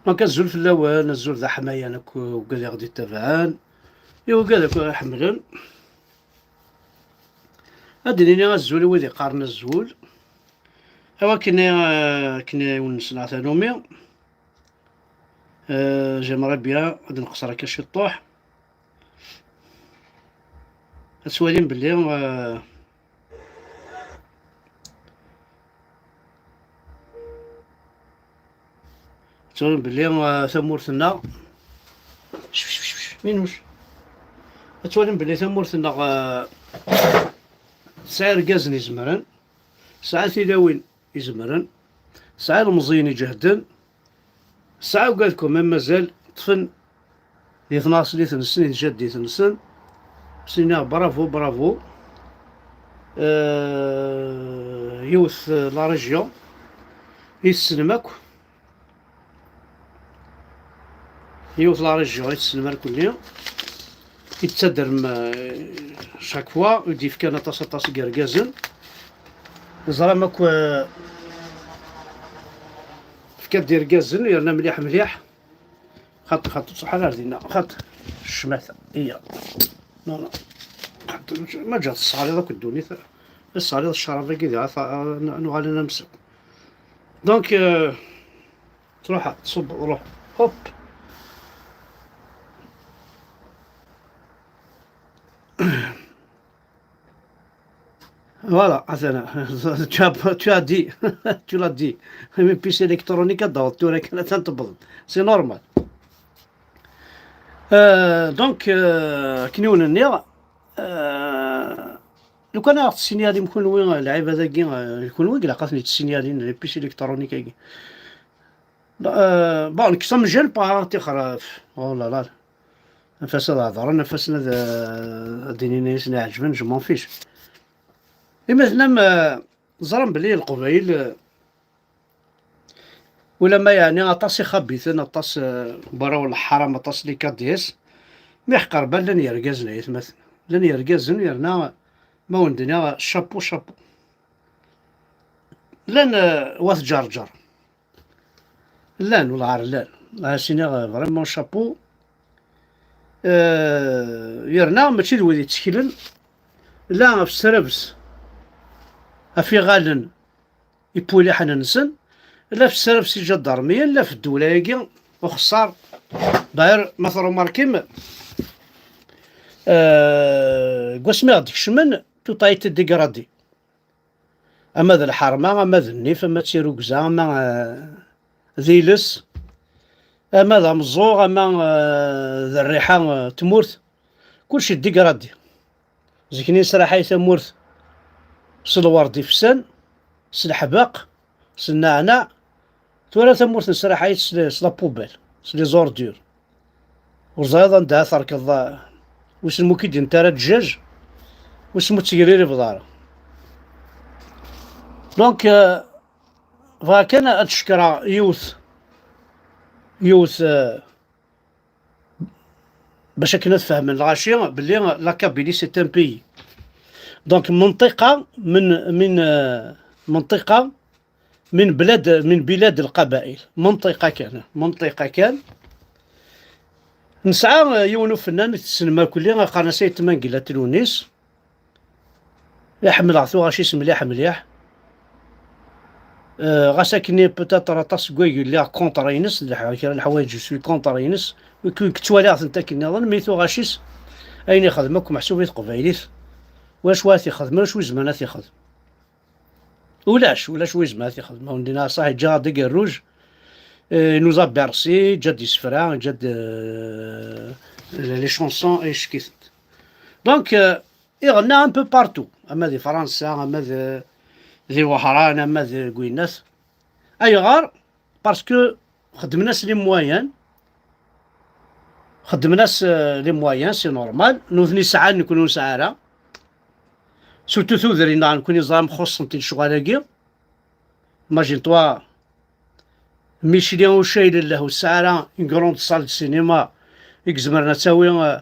دونك الزول في اللوان الزول ذا حماية أنك وكذا غادي تبعان إيوا كذا حملن أدريني الزول ويدي قارن الزول أوا كنا ونسنا ثانومي جيمري بيان غادي نقصر هكا شي طوح أسوالين بلي تقول بلي ثمورتنا وين تولين بلي ثمورتنا سعر ركازن يزمرن ساعة تلاوين يزمرن ساعة المزيين يجهدن ساعة وقالكم مازال طفن يثناص لي ثنسن يتجدي ثنسن سينا برافو برافو يوث لا ريجيون يتسلمك يوث لا ريجيون يتسلمك كل يتسدر شاك فوا يديف كان طاس كركازن زرامك فكاد دير كازن يرنا مليح مليح خط صحة ردينا خط الشماثة هي نو ما جات الصعالي ذاك الدوني الصعالي الشرابة كذا نغالي نمسك دونك تروح تصب روح هوب Voilà, tu as dit, tu l'as dit. Une puce électronique tu c'est normal. Donc, كنيون النير لو كان عرفت السينيالي مكون وين اللعيبه ذاكي يكون وين لقاتني السينيالين لي بيسي الكترونيك هاكي بون كي سا جيل با تخرف او لا لا نفس الهضره نفس ديني ناس عجبن جو مون فيش مثلا زرم بلي القبائل ولا ما يعني اطاس خبيثن اطاس براو الحرام اطاس لي كاديس ما يحقر بال لن يرقزنا يتمثل لن يرقزن يرنا ما وندنا شابو شابو لن واث جرجر لان والعار لان سينا فريمون شابو يرنا ماشي الوذي تشكيلن لا في السربس في غالن يبولي حنا نسن لا في السربس يجا الدرمية لا في الدولة يجي وخسار داير مثلا ماركيم قسمي غاديك شمن توطايت ديكرادي اما ذا الحرمة اما ذا النيف اما تسيرو كزا اما ذيلس اما ذا مزوغ اما ذا الريحة تمورت كلشي ديكرادي زكني سراحي تمورت سلوار فسان سلحباق سلنعناع تولا تمورت نسراحي سلا بوبال سلي زوردور وزايضا ندها تركض واسمو كي دين تارا دجاج واسمو تسيريري بدارة دونك فكان اتشكرا يوث باش كنا نتفاهمن الغاشية بلي لا كابيلي سي ان بيي دونك منطقة منطقة من بلاد القبائل منطقة كان نسعى يونو فنان السينما كلها قانا سيد تمانقلة تلونيس يحمل عثو غاشيس مليح مليح غاساكني بوتاتر طاس كويق اللي كونترينس الحوايج جو سوي كونترينس كتوالي انت كي نظن ميثو غاشيس اين يخدمك محسوبية قبايليت واش واث يخدم واش زمانات يخدم ولاش وزمانات يخدم وندينا صاحي جا ديك الروج نوزا بيرسي جا دي سفرا جا لي شونسون ايش كيثت دونك يغنى ان بو بارتو اما دي فرنسا اما ذي وهران اما ذي كويناس اي غار باسكو خدمناس لي مويان سي نورمال نوثني ساعات نكونو ساعة سورتو ثوذرين نكون نظام خصنتي الشغالاكي ماجين توا ميشيليان وشايل له الساعة اون كروند صال سينما يكزمرنا تساوي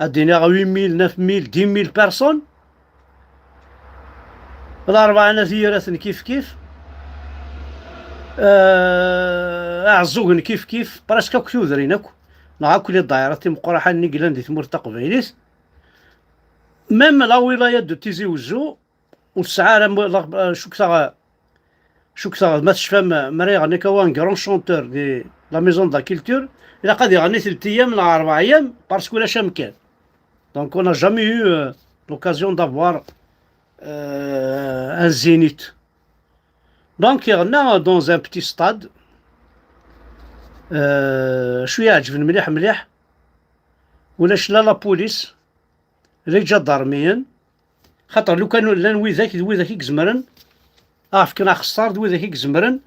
ادينا 8000 9000 10000 بيرسون الأربعة ثيرات كيف أعزوغن كيف كيف براسك أكو ثوذرين أكو نعا كل الدائرة مقرحة نقلان دي ثمور تقبيليس ميم لا ولاية دو تيزي وزو والسعارة شو كثر ما تشفى مريغ نيكوان كرون شونتور دي لا ميزون دا كولتور إلا قد يغني 3 أيام ولا 4 أيام باسكو لا شامكان دونك اون جامي يو لوكازيون دافوار ان زينيت دونك يغنى دون ان بتي ستاد شويه عجبني مليح مليح ولاش لا بوليس لا جدارميين خاطر لو كانوا لان ويذاك يزمرن فكنا خسار ويذاك يزمرن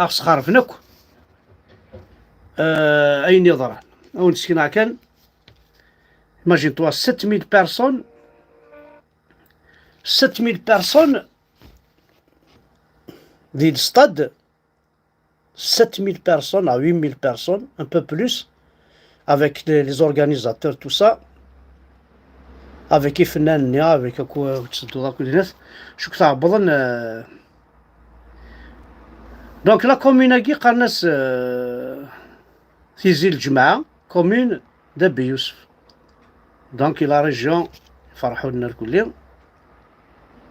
سخارفنك اين يضران او نسكنا كان imagine toi 7000 personnes 7000 personnes ديال الستاد 7000 personnes à 8000 personnes un peu plus avec les organisateurs tout ça avec فنانين avec كو تسدو داك الناس شو كتعبضن دونك لا كوموناكي قالناس في زيل الجماعة كومون دابي يوسف دونك لا ريجيون فرحوا لنا الكل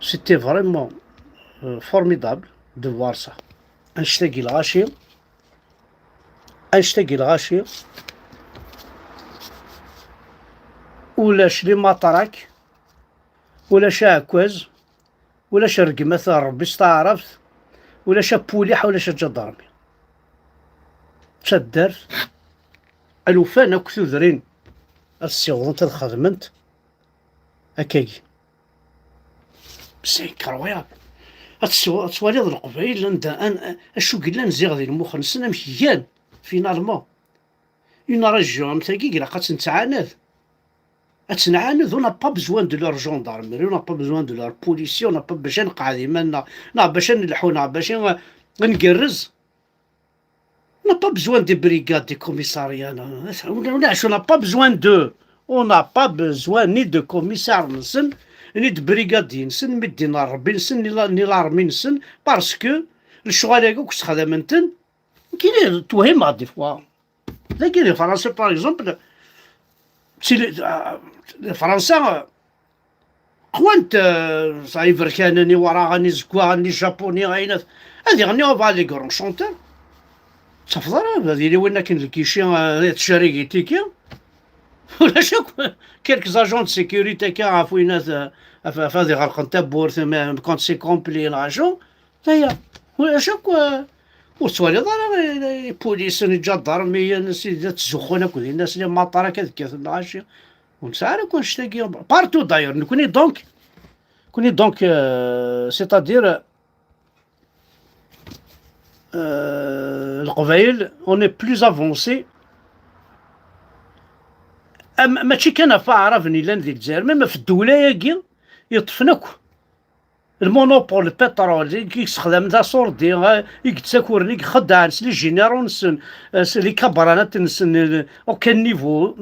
سيتي فريمون فورميدابل دو فوار سا انشتاقي الغاشي ولاش لي مطرك ولاش عكواز ولاش رقمة ربي استعرفت ولاش بوليح ولاش جدارمي تشدر الوفان اكو ثوذرين السيغون تخدمنت هكاكي سي كروياب اتسوالي ذو القبائل انا اشو قلنا نزيغ ذي المخ نسنا مشيان فينالمون اون ريجيون تاكي كلا قد تنتعاند اتنعاند اون با بزوان دو لور جوندارمري اون با بزوان دو لور بوليسي اون با باش نقعد يمالنا باش نلحونا باش نقرز On n'a pas besoin des brigades, des commissariats. On n'a pas besoin d'eux. On n'a pas besoin ni de commissaires, ni de brigadiers, ni de narbi, ni l'armée, parce que le choix qui se fait maintenant, qui est tout émat des fois. Les Français, par exemple, si les Français, quand ça y va, ni Wara, ni Zgwa, ni Japonais, هذه on va les grands chanteurs. تفضل هذه اللي وين كاين الكيشي تشاري تيكي ولا شوك كيلك زاجون دو سيكوريتي كاع عفوينات فهذه غرقن تبور ثم كونت سي كومبلي لاجون هي ولا شوك وتوالي ضرر بوليس جدارمية سيدي تزخون هاكو الناس اللي ماطرة كذا العاشية ونسعر كون شتاقي بارتو داير كوني دونك سيتادير القبائل اون بلوز افونسي ماشي كان عرفني لان ذيك الجزائر ميم في الدوله ياكي يطفنكو المونوبول البترول يستخدم ذا صوردي يتساكورني يخدع لي جينيرون نسن لي كبرانات نسن اوكان نيفو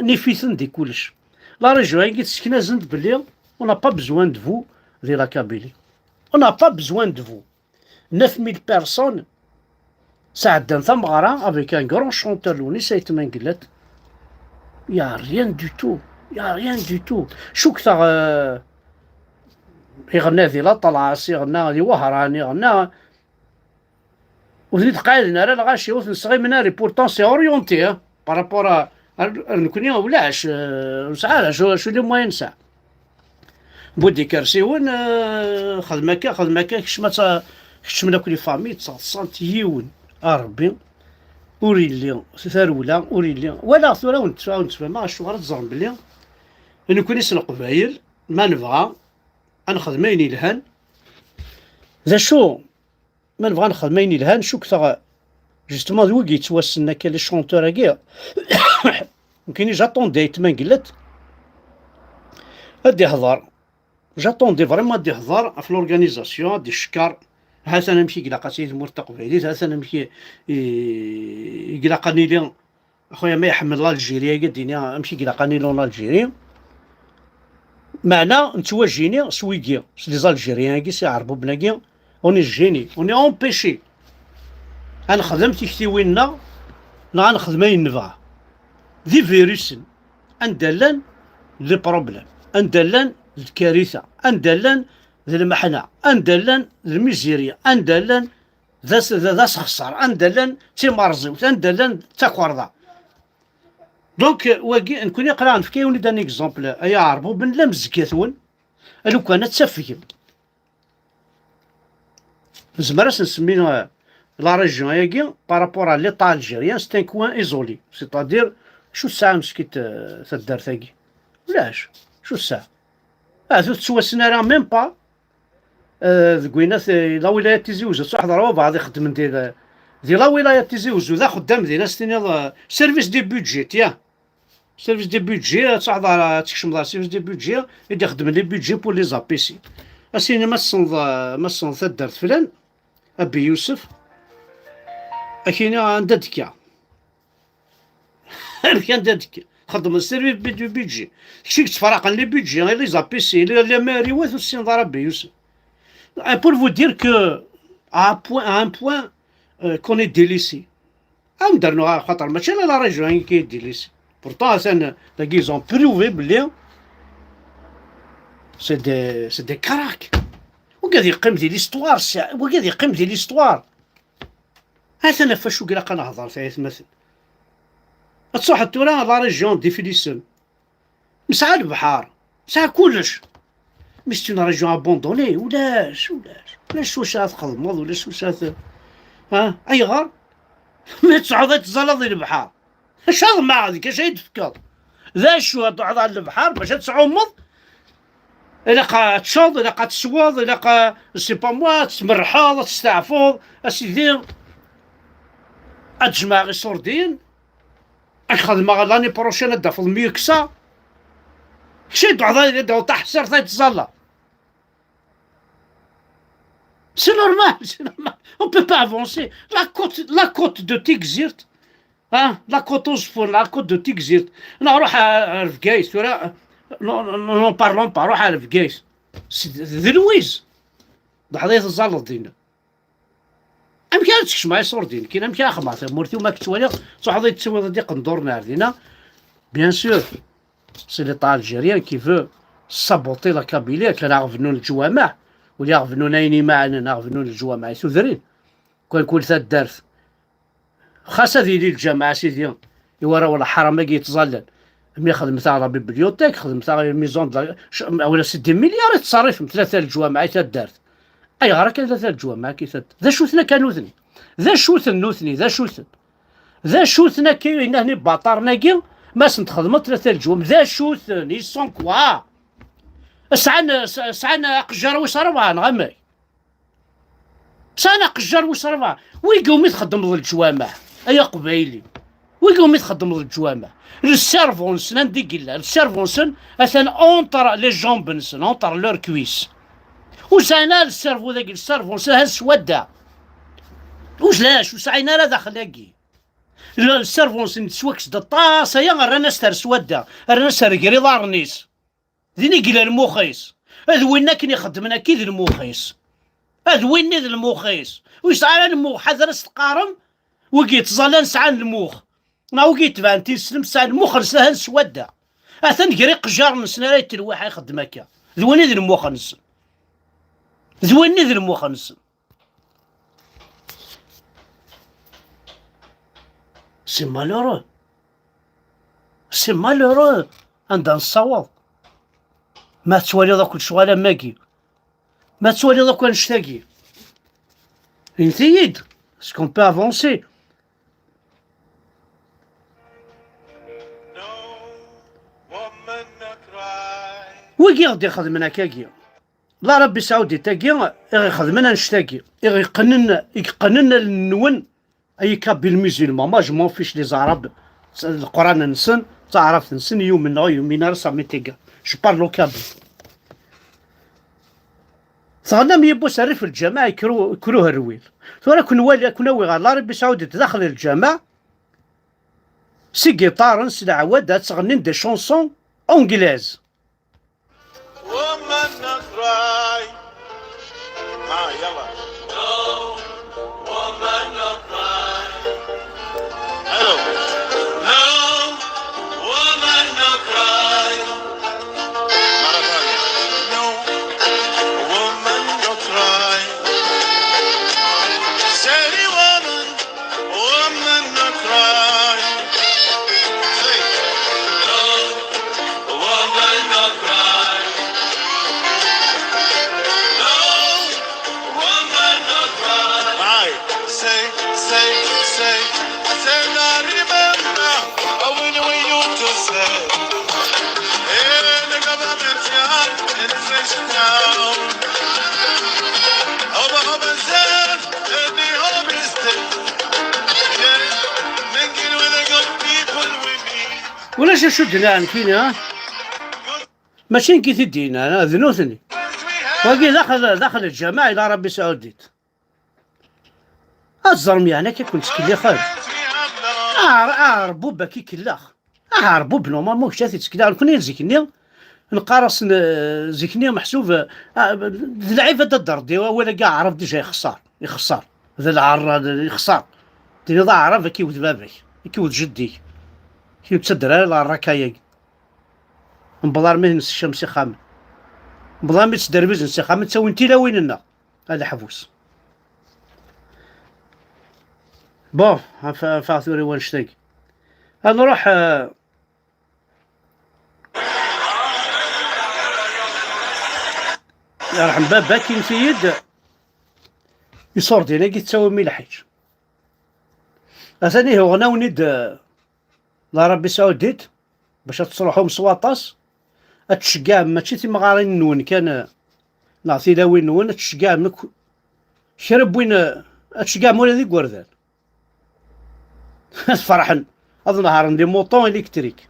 نيفيثن دي كلش لا ريجيون تسكنا زند بلي اون با بزوان دو فو دي لا كابيلي اون با بزوان دو فو 9000 personnes ساعدنا ثم غرا افيك ان كرون شونتور لوني سايتمان قلت يا ريان دو تو شو كثر يغنى ذي لا طلاس يغنى ذي وهران يغنى وذي تقايدنا راه الغاشي وثن صغير مناري بورتون سي اوريونتي بارابور نكوني ولاش ساعه شو لي موين ساعه بودي كرسيون خدمه كشمت كشمنا كل فامي 900 يون ربي اوريلي ثروله اوريلي ولا ثوره ونتفاهم الشغل تزرم بلي نكون نسن القبايل ما نبغى نخدم اين يلهان ذا شو ما نبغى نخدم اين يلهان شو كثر جوستومون ذوكي توسلنا كاين لي شونتور كاع يمكن جاتوندي تما قلت هادي هضر جاتوندي فريمون هادي هضر في لورغانيزاسيون هادي الشكر هذا نمشي كلا قاسيت مرتقبيليت هذا نمشي كلا قانيلي اخويا ما يحمل الجيريا قديني امشي كلا قانيلون الجيري معنا نتواجيني سويكيا لي زالجيريان كي سيعربوا بناكي اوني جيني اوني امبيشي غنخدم تيكتيوينا لا غنخدم اين نبغى ذي فيروس اندلن لي بروبليم اندلن الكارثه اندلن المحنه اندلن الميزيريا اندلن ذا سخسر اندلن تيمارزيوت اندلن تاكوردا دونك واقي نكون يقرا نفكي ولي دان اكزومبل ايا عربو بن لا مزكاثون لو كانت تسفهم زمرس نسمينو لا ريجيون هاكي بارابور ا ليطا الجيريان سي ان كوان ايزولي سيتادير شو الساعه مسكيت تدار ثاقي ولاش شو الساعه تسواسنا راه ميم با ذكوينات لا ولايه تيزي وجد صح ضربوا بعض يخدم دي لا ولايه تيزي وجد ذا خدام ديال ستيني سيرفيس دي بودجي تيا سيرفيس دي بودجي صح ضرا تكشم سيرفيس دي بودجي يدي يخدم لي بودجي بور لي زابيسي اسيني ما صنض تدارت فلان ابي يوسف اكيني عندها دكا كان دكا خدم السيرفيس دي بودجي كشي تفرق لي بودجي لي زابيسي لي ماري واث السين ضرب ابي يوسف pour vous dire que à un point qu'on est délaissé. درنا خاطر ماشي لا ريجيون كي ديليسي pourtant ils ont prouvé بلي c'est des craques وقاعد يقيم ديال ليستوار وقاعد يقيم ديال ليستوار هذا انا فاش وكراق نهضر فيه مثلا تصح التورا لا ريجيون ديفينيسيون مسعى البحر مسعى كلش مي سي اون ريجيون ابوندوني ولاش واش تخدمض ولاش ها اي غار ما تصعد تزلط البحر اش هذا ما هذيك اش يتفكر ذا شو تعض على البحر باش تعومض الا قا تشوض الا قا تسوض الا قا سي با موا تمرحاض تستعفض اسيدي اجمع غي صوردين اخذ ما لاني بروشين دا في الميكسا شي تعض يده وطاح سير تزلط C'est normal, on ne peut pas avancer. La côte de Tigzirt, hein, la côte la côte de Tigzirt. نروح لفقايس ولا نون بارلون با نروح لفقايس. ذلويز. ضحضيت الزلط دينا. أمكن تكش معايا صور دين كاين أمكن أخمع مورتي وما كتوالي صح ضيت تسوي ضدي قندورنا عندنا. Bien sûr, c'est l'État algérien qui veut saboter la Kabylie كان عرفنو الجوامع. واللي يغفنو نايني معنا نغفنو الجوامع سوذرين كل ثلاث دارت خاصة ذي الجامعة سيدي يورا ولا حرام كي يتظلل ملي خدمت على بيبليوتيك خدمت على ميزون ولا 60 مليار تصرف من ثلاثة الجوامع ثلاث دارت اي غير كان ثلاثة الجوامع كي ثلاث ذا شوثنا كانوثني ذا شوثن نوثني ذا شوثنا كاين هنا باطارنا كي ما سنتخدمت ثلاثة الجوامع ذا شوثن يسون كوا سعنا قجر وصربعة نغمي سعنا قجر وصربعة ويقوم يتخدم ضد الجوامع أيا قبايلي ويقوم يتخدم ضد الجوامع السيرفونسن ندي قلا السيرفونسن أثن أونطر لي جامبنسن أونطر لور كويس وسعنا السيرفو ذاك السيرفونسن هاز سودا وجلاش وسعينا لا داخل لاكي السيرفونسن تسوكس دطاس هيا رانا ستر سودا رانا ستر قريض رنيس ذيني قلا المخيس هذا وين كان يخدمنا كي ذي المخيس هذا وين ذي المخيس ويسعى المخ حذر استقارم وقيت ظلان سعان المخ ما وقيت فانتي سلم سعان المخ نسنا نسودا اثن قري قجار نسنا لا يتلوح يخدم هكا ذي وين ذي المخ نس ذي وين ذي المخ نس سي مالورو عندنا الصواب ما توالي ذاك الشغالة ماكي ما توالي ذاك نشتاقي انتيد سكون بو افونسي وكي غادي يخدمنا كاكيا لا ربي سعودي تاكيا يخدمنا نشتاقي يقنن النون اي كاب الميزيلمون ما جو فيش لي زعرب القران نسن تعرف نسن يومنا رسامي تيكا جو بارلو كابل صغرنا ميبو ساري في الجامع يكروه الرويل ثورا كنوي غير لا ربي سعودي تدخل الجامع سي جيتار سي العواد تغنين دي شونسون اونجليز يلا Hello. No woman no cry. Maradona. No woman no cry. Say woman, woman no cry. Say no woman no cry. No woman no cry. Aye. Say. I say now remember when we used to say. Hey, the government yard in French town. Over there, the home is dead. Yeah, making with the good people we need. ولاش شدنا عن فينا Good ماشي كي تدينا انا ذنوثني friends we have. واقي دخل الجماعة إلى ربي سعوديت الزرم يعني كي كنت كلي خير Friends we have now. عربو باكي كلاخ عربو بنوما مو كشاتي تسكدا كوني زيكني نقارص زيكني محسوب ذي العيفة الدردي ولا كاع عرف ديجا يخسر ذا العر يخسر ديني ضاع عرف كي ولد بابك كي ولد جدي كي تصدر على الركايا نبلار مهن الشمس خام نبلار ميت دربيز نسي خام تسوي انتي لا وين لنا هذا حفوس بون فاثوري ونشتاق نروح يرحم بابا كي نسيد يصور دينا كي تسوي ملحيج اثاني هو غنا ونيد لا ربي سعوديت باش تصلحهم سواطاس اتشقام ماشي تيما غارين نون كان نعطي لا وين نون اتشقام شرب وين اتشقام ولا ذيك وردان فرحا اظن عندي موطون الكتريك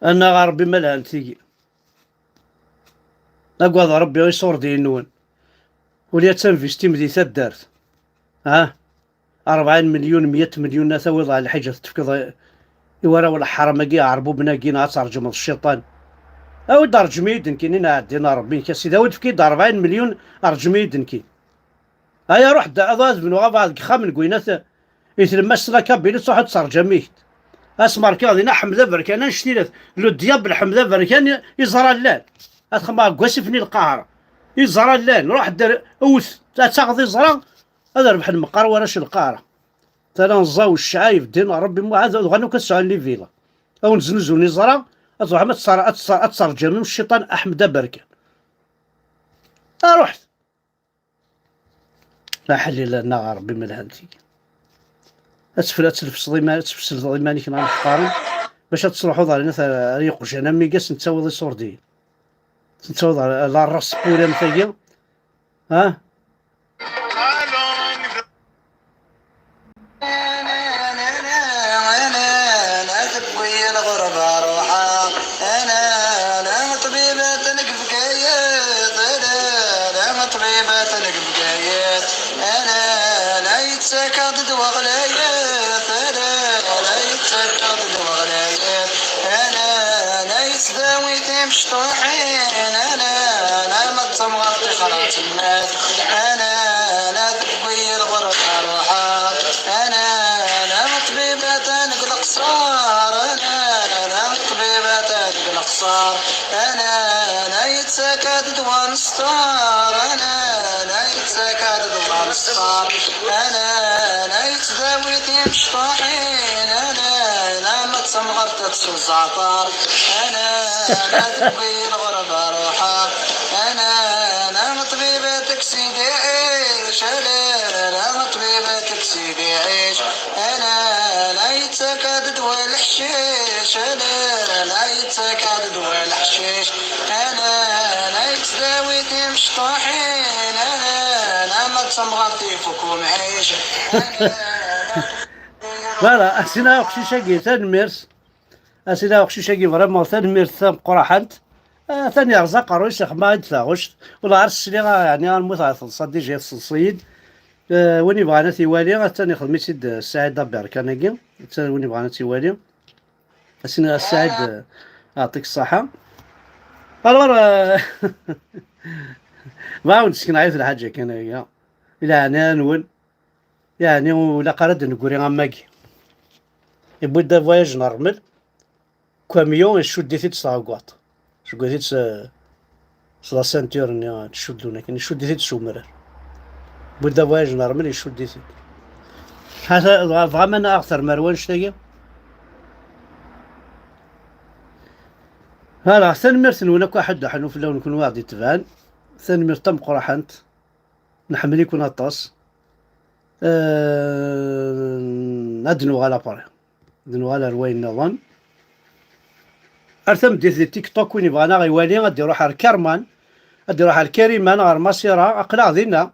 انا غربي مالها تيجي اقعد ربي يصور دي النون وليا تنفيستي مديثة دارت 40 مليون 100 مليون ناس وضع على حاجة تفكض يورا ولا حرمقي عربو بناقينا ترجم الشيطان او دار جميد كاينين عندنا ربي كاسي داود فكي 40 مليون ارجميد كي هيا روح دعوات بن غابا خامن قوينات يتلمس لك بين صح ترجميت اسمر كاضي حمزه بركان نشتي لو دياب حمزه بركان يزرى الليل اتخما قوسفني القاهره يزرى الليل روح دار اوث تاخذ زرا هذا ربح المقر وراش القاهره ترى نزاو الشعايف دين ربي مو هذا غنو كسعوا لي فيلا او نزنزوني زرا اصبح ما تصرجم الشيطان احمد بركان رحت لا حل لنا ربي ملهنتي تلف صديماني كنا نختاري باش تصلحوا ظهرنا ريق وجانا ميقاس نتساوي صور دي نتساوي على الراس بولا مثاقيا انا ما تصمغت خلاص الناس انا تكوير غرب اروحها انا طبيبة نقلق صار انا طبيبة نقلق صار انا يتسكت دوان ستار انا يتسكت دوان ستار انا يتداوي تمش طاحين انا ما تصمغت تسوز زعطار انا تكوير غرب اروحها انا طبيبة تكسيدي عيش انا طبيبة تكسيدي عيش انا يتسكت دوا الحشيش انا يتسكت دوا الحشيش انا يتداوي تمش طاحين مغطيفكم عيش. فوالا أسينا وقشيشاكي تنميرس، أسينا وقشيشاكي فريمون تنميرس ثم قرحنت، ثاني رزق رويش ما يتلاغوش ولا عرس سلي يعني غنموت على صدي جاي الصيد. وين بغانا تيوالي ثاني خدمت سيد السعيد دابير كاناكي، وين بغانا تيوالي أسينا السعيد يعطيك الصحة. الوغ ما عاود نسكن عيط الحاجة كان هي إلا أنا نون يعني ولا قرد نقولي غماكي يبدا فواياج نورمال كاميون يشد ديتي تصاقواط شو قلت لا سانتور ني تشدو لكن يشد ديتي تسومر بدا فواياج نورمال يشد ديتي هذا فريمون أكثر مروان شتاقي. هلا ثاني مرتن وناك واحد حنو في اللون نكون واحد يتبان ثاني مرتم قرحنت نحمل يكون الطاس ندنو على باري ندنو على روين نظام ارثم دير تيك توك وين بغانا غيوالي غادي يروح على الكرمان غادي يروح على الكريمان غير ماسيرا اقلع دينا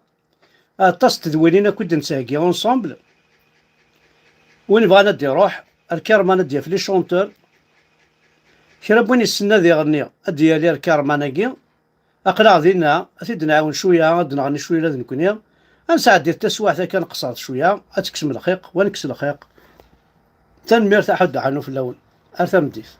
الطاس تدوينينا كود نساقي اونصومبل وين بغانا دي يروح الكرمان دي في لي شونتور كرا بوين يسنى ذي غنية أدي لي الكرماناكي أقلع دينا أثيد نعاون شوية غاد نغني شوية لازم نكون أنساعد دير تسواح ذا كان قصاد شوية أتكسم الخيق ونكس الخيق تنمير تاع حد عنو في اللون أرثم ديف.